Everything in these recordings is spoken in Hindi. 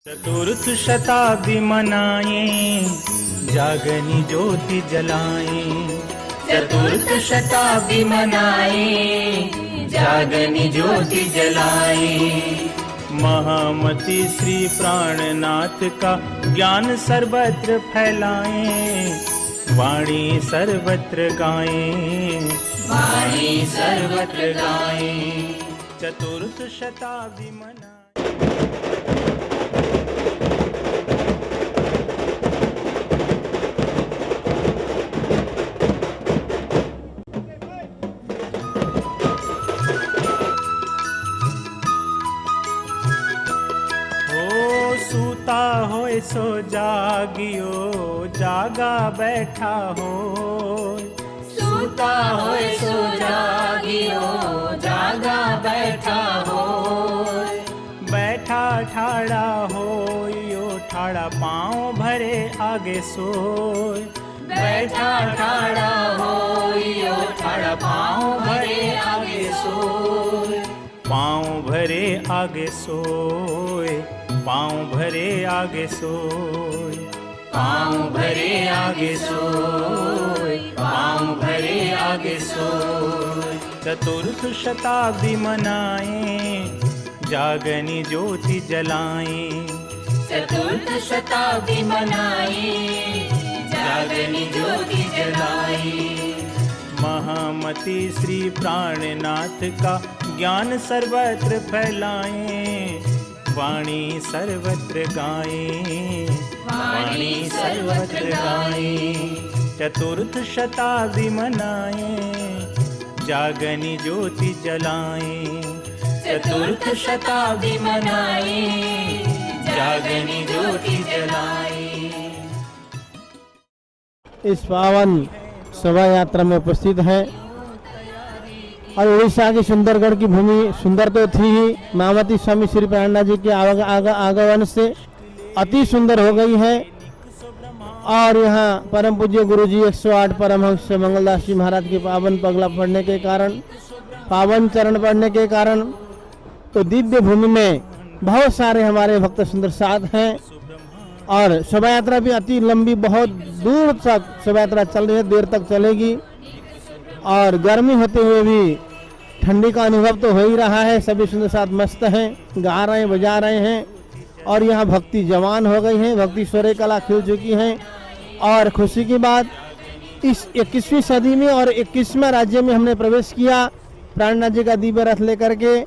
चतुर्थ शताब्दी मनाए, जागनी ज्योति जलाए। चतुर्थ शताब्दी मनाए, जागनी ज्योति जलाए। महामती श्री प्राणनाथ का ज्ञान सर्वत्र फैलाए, वाणी सर्वत्र गाए, वाणी सर्वत्र गाए। चतुर्थ शताब्दी मनाए। सूता होए सो जागियो, जागा बैठा हो। सूता होए सो जागियो, जागा बैठा हो। बैठा ठाड़ा होइयो, ठाड़ा पाँव भरे आगे सोए। बैठा ठाड़ा होइयो, ठाड़ा पाँव भरे आगे सोए। पाँव भरे आगे सोए, पाँव भरे आगे सोए। पाँव भरे आगे सोए, पाँव भरे आगे सोए। चतुर्थ शताब्दी मनाए, जागनी ज्योति जलाए। चतुर्थ शताब्दी मनाए, जागनी ज्योति जलाए। महामती श्री प्राणनाथ का ज्ञान सर्वत्र फैलाए, वाणी सर्वत्र गाए, वाणी सर्वत्र गाए। चतुर्थ शताब्दी मनाए, जागनी ज्योति जलाए। चतुर्थ शताब्दी मनाए, जागनी ज्योति जलाए। इस पावन शोभा यात्रा में उपस्थित है और उड़ीसा की सुंदरगढ़ की भूमि सुंदर तो थी ही, महामती स्वामी श्री प्राणनाथ जी के आगमन से अति सुंदर हो गई है। और यहाँ परम पूज्य गुरु जी 108 परमहंस मंगलदास जी महाराज के पावन पगला पढ़ने के कारण, पावन चरण पढ़ने के कारण, तो दिव्य भूमि में बहुत सारे हमारे भक्त सुंदर साथ हैं। और शोभा यात्रा भी अति लंबी, बहुत दूर तक शोभा यात्रा चल रही है, देर तक चलेगी। और गर्मी होते हुए भी ठंडी का अनुभव तो हो ही रहा है। सभी सुंदर साथ मस्त हैं, गा रहे हैं, बजा रहे हैं। और यहाँ भक्ति जवान हो गई है, भक्ति स्वरे कला खिल चुकी है। और खुशी की बात, इस 21वीं सदी में और 21वें राज्य में हमने प्रवेश किया प्राणनाथ जी का दिव्य रथ लेकर के।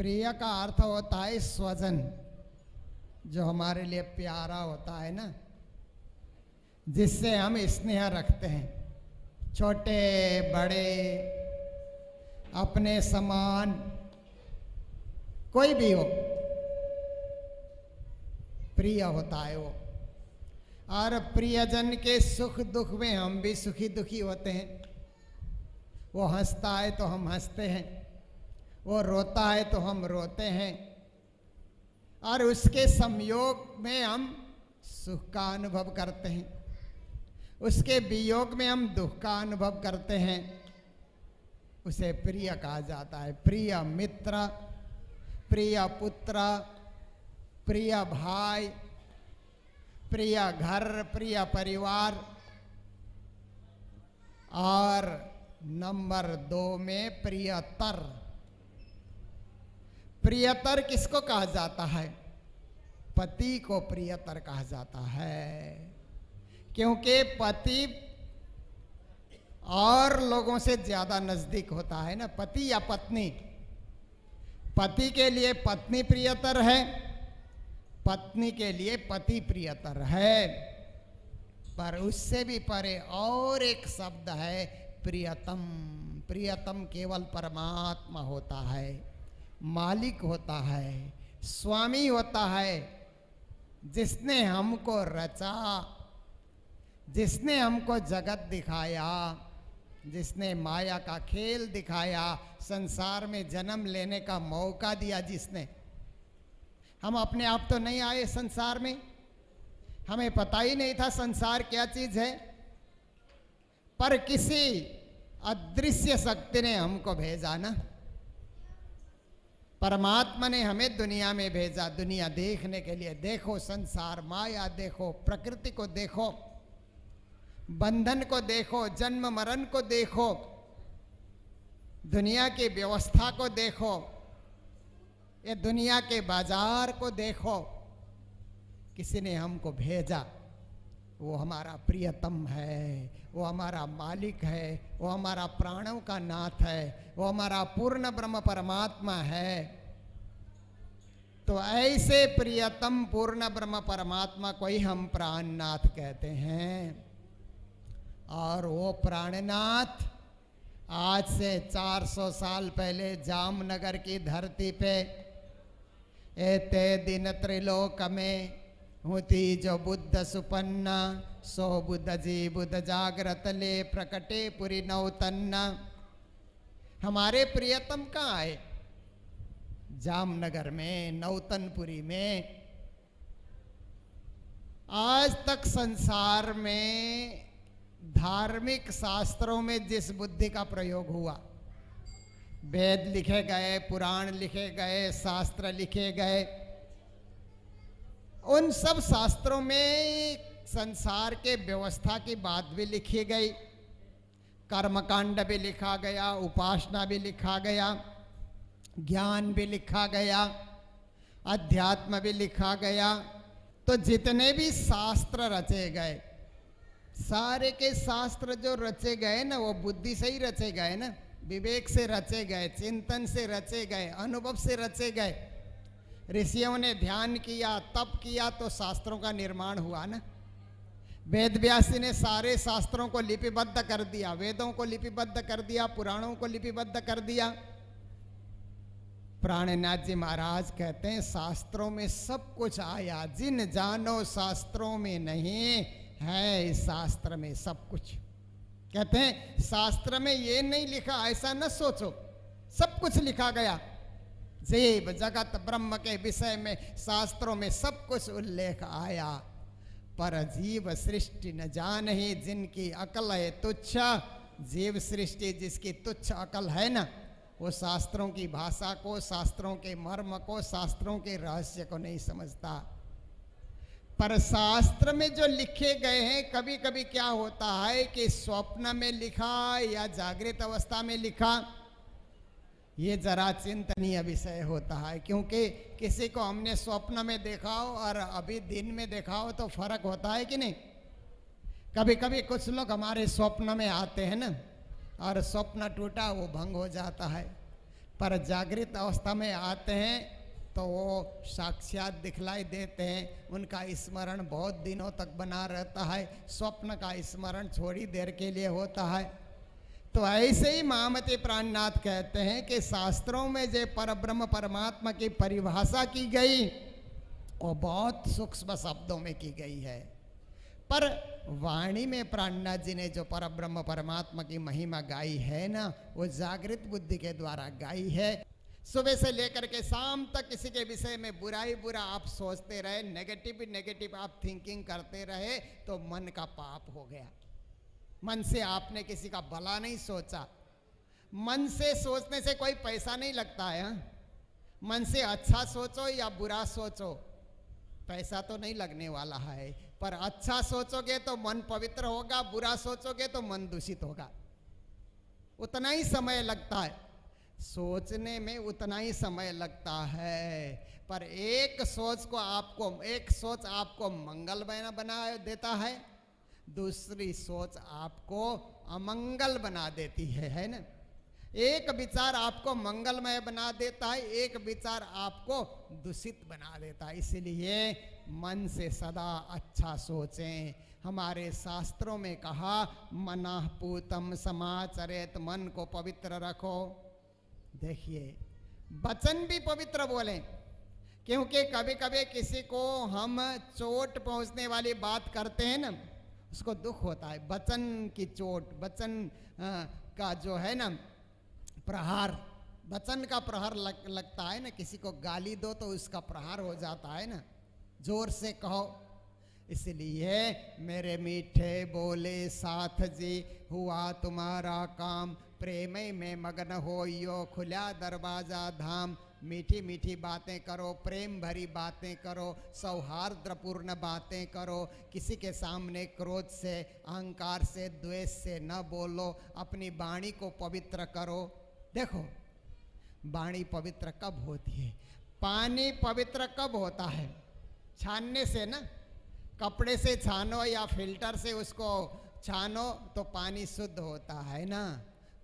प्रिय का अर्थ होता है स्वजन, जो हमारे लिए प्यारा होता है ना, जिससे हम स्नेह रखते हैं, छोटे बड़े अपने समान कोई भी हो, प्रिय होता है वो। और प्रियजन के सुख दुख में हम भी सुखी दुखी होते हैं। वो हंसता है तो हम हंसते हैं, वो रोता है तो हम रोते हैं, और उसके संयोग में हम सुख का अनुभव करते हैं, उसके वियोग में हम दुख का अनुभव करते हैं। उसे प्रिय कहा जाता है। प्रिय मित्र, प्रिय पुत्र, प्रिय भाई, प्रिय घर, प्रिय परिवार। और नंबर 2 में प्रियतर। प्रियतर किसको कहा जाता है? पति को प्रियतर कहा जाता है, क्योंकि पति और लोगों से ज्यादा नजदीक होता है ना। पति या पत्नी, पति के लिए पत्नी प्रियतर है, पत्नी के लिए पति प्रियतर है। पर उससे भी परे और एक शब्द है प्रियतम। प्रियतम केवल परमात्मा होता है, मालिक होता है, स्वामी होता है, जिसने हमको रचा, जिसने हमको जगत दिखाया, जिसने माया का खेल दिखाया, संसार में जन्म लेने का मौका दिया जिसने। हम अपने आप तो नहीं आए संसार में, हमें पता ही नहीं था संसार क्या चीज है, पर किसी अदृश्य शक्ति ने हमको भेजा ना। परमात्मा ने हमें दुनिया में भेजा, दुनिया देखने के लिए। देखो संसार, माया देखो, प्रकृति को देखो, बंधन को देखो, जन्म मरण को देखो, दुनिया की व्यवस्था को देखो, ये दुनिया के बाजार को देखो। किसी ने हमको भेजा, वो हमारा प्रियतम है, वो हमारा मालिक है, वो हमारा प्राणों का नाथ है, वो हमारा पूर्ण ब्रह्म परमात्मा है। तो ऐसे प्रियतम पूर्ण ब्रह्म परमात्मा को ही हम प्राणनाथ कहते हैं। और वो प्राणनाथ आज से 400 साल पहले जामनगर की धरती पे एते दिन त्रिलोक में होती जो बुद्ध सुपन्ना, सो बुद्ध जी बुद्ध जागृत ले प्रकटे पुरी नौतन्ना। हमारे प्रियतम कहाँ आए? जामनगर में, नौतनपुरी में। आज तक संसार में धार्मिक शास्त्रों में जिस बुद्धि का प्रयोग हुआ, वेद लिखे गए, पुराण लिखे गए, शास्त्र लिखे गए, उन सब शास्त्रों में संसार के व्यवस्था की बात भी लिखी गई, कर्मकांड भी लिखा गया, उपासना भी लिखा गया, ज्ञान भी लिखा गया, अध्यात्म भी लिखा गया। तो जितने भी शास्त्र रचे गए, सारे के शास्त्र जो रचे गए ना, वो बुद्धि से ही रचे गए ना, विवेक से रचे गए, चिंतन से रचे गए, अनुभव से रचे गए। ऋषियों ने ध्यान किया, तप किया, तो शास्त्रों का निर्माण हुआ ना। वेद व्यासी ने सारे शास्त्रों को लिपिबद्ध कर दिया, वेदों को लिपिबद्ध कर दिया, पुराणों को लिपिबद्ध कर दिया। प्राणनाथ जी महाराज कहते हैं शास्त्रों में सब कुछ आया, जिन जानो शास्त्रों में नहीं है, इस शास्त्र में सब कुछ। कहते हैं शास्त्र में ये नहीं लिखा, ऐसा न सोचो, सब कुछ लिखा गया। जीव जगत ब्रह्म के विषय में शास्त्रों में सब कुछ उल्लेख आया, पर जीव सृष्टि न जानहि जिनकी अकल है तुच्छ। जीव सृष्टि जिसकी तुच्छ अकल है ना, वो शास्त्रों की भाषा को, शास्त्रों के मर्म को, शास्त्रों के रहस्य को नहीं समझता। पर शास्त्र में जो लिखे गए हैं, कभी कभी क्या होता है कि स्वप्न में लिखा या जागृत अवस्था में लिखा, ये जरा चिंतनीय विषय होता है। क्योंकि किसी को हमने स्वप्न में देखा हो और अभी दिन में देखा हो तो फर्क होता है कि नहीं। कभी कभी कुछ लोग हमारे स्वप्न में आते हैं ना, और स्वप्न टूटा वो भंग हो जाता है। पर जागृत अवस्था में आते हैं तो वो साक्षात दिखलाई देते हैं। उनका स्मरण बहुत दिनों तक बना रहता है, स्वप्न का स्मरण थोड़ी देर के लिए होता है। तो ऐसे ही महामती प्राणनाथ कहते हैं कि शास्त्रों में जो परब्रह्म परमात्मा की परिभाषा की गई वो बहुत सूक्ष्म शब्दों में की गई है, पर वाणी में प्राणनाथ जी ने जो परब्रह्म परमात्मा की महिमा गाई है ना, वो जागृत बुद्धि के द्वारा गाई है। सुबह से लेकर के शाम तक किसी के विषय में बुरा ही बुरा आप सोचते रहे, नेगेटिव नेगेटिव आप थिंकिंग करते रहे, तो मन का पाप हो गया। मन से आपने किसी का भला नहीं सोचा। मन से सोचने से कोई पैसा नहीं लगता है। मन से अच्छा सोचो या बुरा सोचो, पैसा तो नहीं लगने वाला है, पर अच्छा सोचोगे तो मन पवित्र होगा, बुरा सोचोगे तो मन दूषित होगा। उतना ही समय लगता है सोचने में, उतना ही समय लगता है, पर एक सोच आपको मंगल बना देता है, दूसरी सोच आपको अमंगल बना देती है ना। एक विचार आपको मंगलमय बना देता है, एक विचार आपको दूषित बना देता है। इसलिए मन से सदा अच्छा सोचें। हमारे शास्त्रों में कहा मनः पूतं समाचरेत, मन को पवित्र रखो। देखिए वचन भी पवित्र बोलें, क्योंकि कभी कभी किसी को हम चोट पहुंचने वाली बात करते हैं ना, उसको दुख होता है। वचन की चोट, वचन का जो है ना प्रहार, वचन का प्रहार लगता है ना। किसी को गाली दो तो उसका प्रहार हो जाता है ना, जोर से कहो। इसलिए मेरे मीठे बोले साथ जी, हुआ तुम्हारा काम, प्रेम में मग्न हो यो खुला दरवाजा धाम। मीठी मीठी बातें करो, प्रेम भरी बातें करो, सौहार्दपूर्ण बातें करो। किसी के सामने क्रोध से, अहंकार से, द्वेष से न बोलो। अपनी वाणी को पवित्र करो। देखो वाणी पवित्र कब होती है? पानी पवित्र कब होता है? छानने से ना। कपड़े से छानो या फिल्टर से उसको छानो तो पानी शुद्ध होता है ना।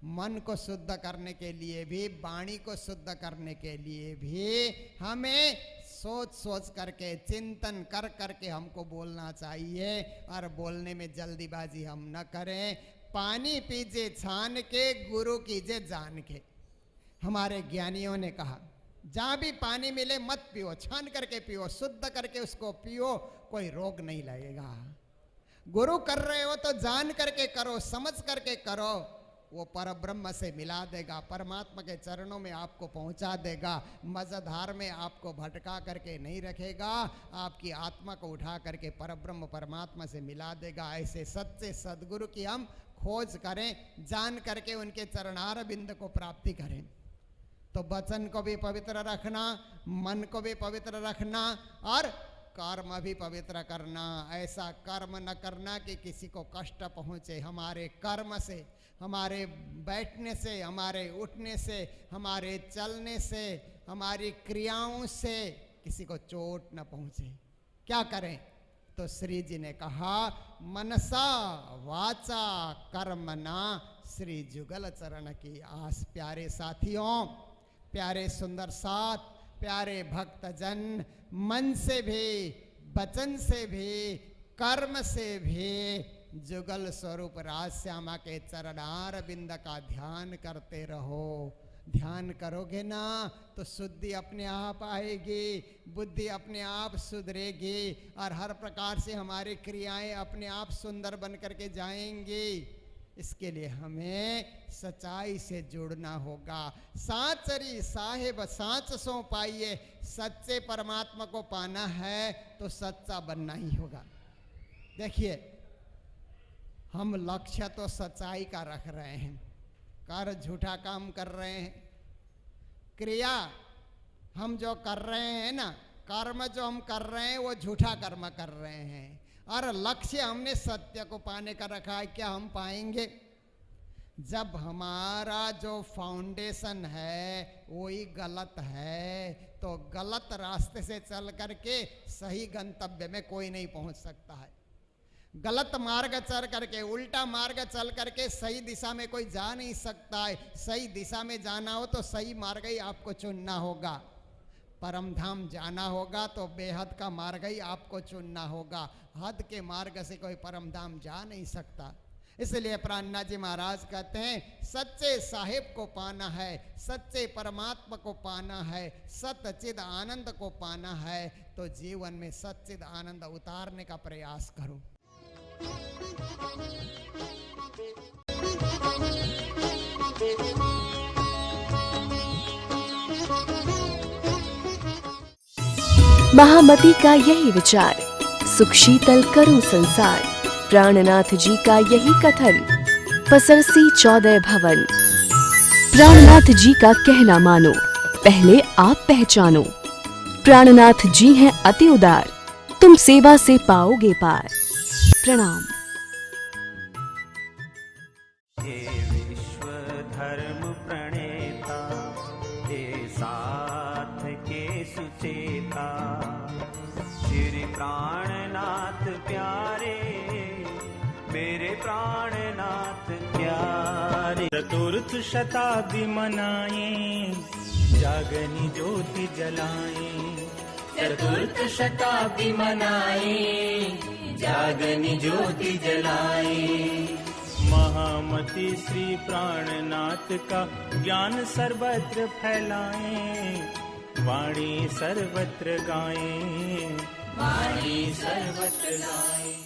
मन को शुद्ध करने के लिए भी, वाणी को शुद्ध करने के लिए भी हमें सोच सोच करके, चिंतन कर करके हमको बोलना चाहिए, और बोलने में जल्दीबाजी हम न करें। पानी पीजिए छान के, गुरु कीजिए जान के। हमारे ज्ञानियों ने कहा जहाँ भी पानी मिले मत पियो, छान करके पियो, शुद्ध करके उसको पियो, कोई रोग नहीं लगेगा। गुरु कर रहे हो तो जान करके करो, समझ करके करो, वो परब्रह्म से मिला देगा, परमात्मा के चरणों में आपको पहुंचा देगा। मजधार में आपको भटका करके नहीं रखेगा, आपकी आत्मा को उठा करके परब्रह्म परमात्मा से मिला देगा। ऐसे सच्चे सदगुरु की हम खोज करें, जान करके उनके चरणार बिंद को प्राप्ति करें। तो वचन को भी पवित्र रखना, मन को भी पवित्र रखना, और कर्म भी पवित्र करना। ऐसा कर्म न करना कि किसी को कष्ट पहुँचे। हमारे कर्म से, हमारे बैठने से, हमारे उठने से, हमारे चलने से, हमारी क्रियाओं से किसी को चोट न पहुँचे। क्या करें? तो श्री जी ने कहा मनसा वाचा कर्मणा श्री जुगल चरण की आस। प्यारे साथियों, प्यारे सुंदर साथ, प्यारे भक्तजन, मन से भी, वचन से भी, कर्म से भी जुगल स्वरूप राजश्यामा के चरणार बिंद का ध्यान करते रहो। ध्यान करोगे ना तो शुद्धि अपने आप आएगी, बुद्धि अपने आप सुधरेगी, और हर प्रकार से हमारी क्रियाएं अपने आप सुंदर बन करके जाएंगी। इसके लिए हमें सच्चाई से जुड़ना होगा। साचरी साहेब साच सो पाइए। सच्चे परमात्मा को पाना है तो सच्चा बनना ही होगा। देखिए हम लक्ष्य तो सच्चाई का रख रहे हैं, कर झूठा काम कर रहे हैं। क्रिया हम जो कर रहे हैं ना, कर्म जो हम कर रहे हैं वो झूठा कर्म कर रहे हैं, और लक्ष्य हमने सत्य को पाने का रखा है। क्या हम पाएंगे? जब हमारा जो फाउंडेशन है वही गलत है, तो गलत रास्ते से चल करके सही गंतव्य में कोई नहीं पहुंच सकता है। गलत मार्ग चल करके, उल्टा मार्ग चल करके सही दिशा में कोई जा नहीं सकता है। सही दिशा में जाना हो तो सही मार्ग ही आपको चुनना होगा। परम धाम जाना होगा तो बेहद का मार्ग ही आपको चुनना होगा। हद के मार्ग से कोई परम धाम जा नहीं सकता। इसलिए प्राणनाथ जी महाराज कहते हैं सच्चे साहिब को पाना है, सच्चे परमात्मा को पाना है, सच्चिद आनंद को पाना है तो जीवन में सच्चिद आनंद उतारने का प्रयास करो। महामती का यही विचार, सुख शीतल करूं संसार, प्राणनाथ जी का यही कथन, पसरसी 14 भवन। प्राणनाथ जी का कहना मानो, पहले आप पहचानो, प्राणनाथ जी हैं अति उदार, तुम सेवा से पाओगे पार। प्रणाम। हे विश्व धर्म प्रणेता, हे साथ के सुचेता, श्री प्राणनाथ प्यारे, मेरे प्राणनाथ प्यारे। चतुर्थ शताब्दी मनाए, जागनी ज्योति जलाए। चतुर्थ शताब्दी मनाए, जागनी ज्योति जलाए। महामती श्री प्राणनाथ का ज्ञान सर्वत्र फैलाए, वाणी सर्वत्र गाए, वाणी सर्वत्र गाए।